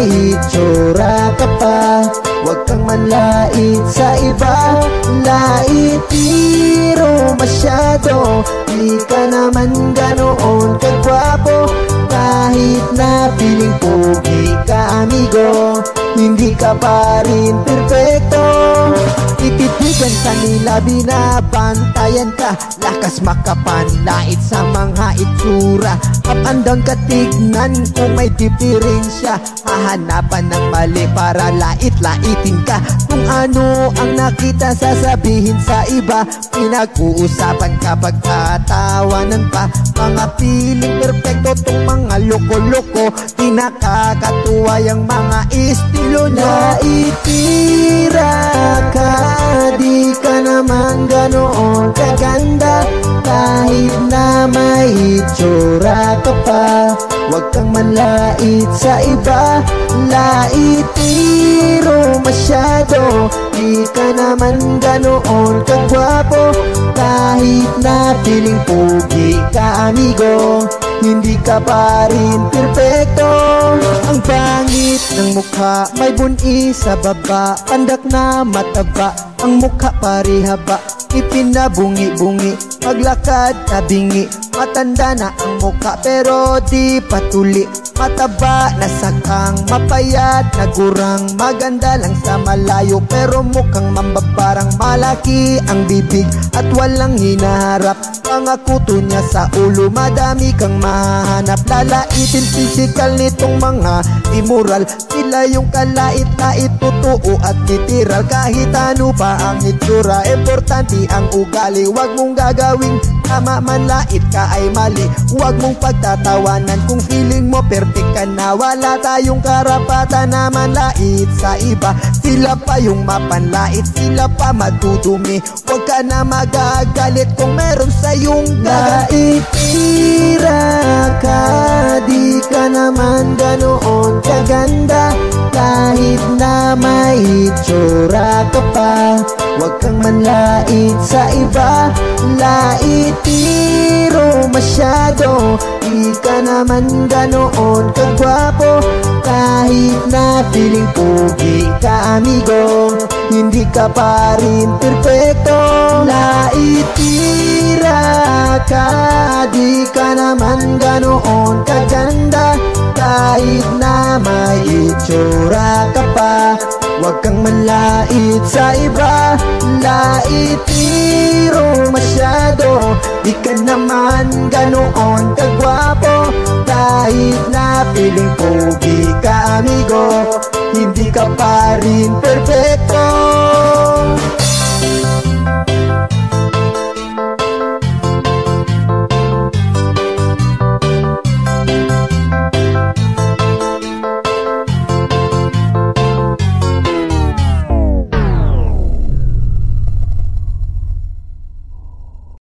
may itsura ka pa. Huwag kang manlait sa iba, lait pero masyado. Di ka naman ganoon kagwapo, kahit na piling pogi ka amigo, hindi ka pa rin perfecto. Ititigan sa nila, binabantayan ka, lakas makapanlait sa mga itsura. Up and down ka tignan kung may diferensya, hahanapan ng mali para lait-laitin ka. Kung ano ang nakita sasabihin sa iba, pinag-uusapan kapag tatawanan pa. Mga piling perfecto tong mga loko-loko, di nakakatuwa yung mga estilo niya. Naitira ka, di ka naman ganoon kaganda, kahit na may itsura ka pa. Huwag kang manlait sa iba, lait pero masyado. Di ka naman ganoon kagwapo, kahit na piling pogi ka amigo, hindi ka pa rin perfecto. Ang pangit ng mukha, may buni sa baba, pandak na mataba, ang mukha parihaba, ipinabungi-bungi, maglakad tabingi. Matanda na ang mukha pero di patuli, mataba na sakang, mapayat na gurang, maganda lang sa malayo pero mukhang mambabarang. Malaki ang bibig at walang hinaharap, mga kuto niya sa ulo, madami kang mahanap. Lalaitin physical nitong mga immoral, sila yung kalait-lait, totoo at literal. Kahit ano pa ang itsura, importante ang ugali. Huwag mong gagawing tama, manlait ka ay mali. Huwag mong pagtatawanan kung feeling mo perfect ka na. Wala tayong karapatan na manlait sa iba, sila pa yung mapanlait, sila pa madudumi. Huwag ka na magagalit kung meron sa'yong naitira ka, di ka naman ganoon kaganda, kahit na may itsura ka pa. Huwag kang manlait sa iba, lait pero masyado. Di ka naman ganoon kagwapo, kahit na piling pogi ka amigo, hindi ka pa rin perfecto. Naitira ka, di ka naman ganoon kaganda, kahit na may itsura ka pa. Huwag kang manlait sa iba, lait pero masyado. Di ka naman ganoon kagwapo, kahit na piling pogi ka amigo, hindi ka pa rin perfecto.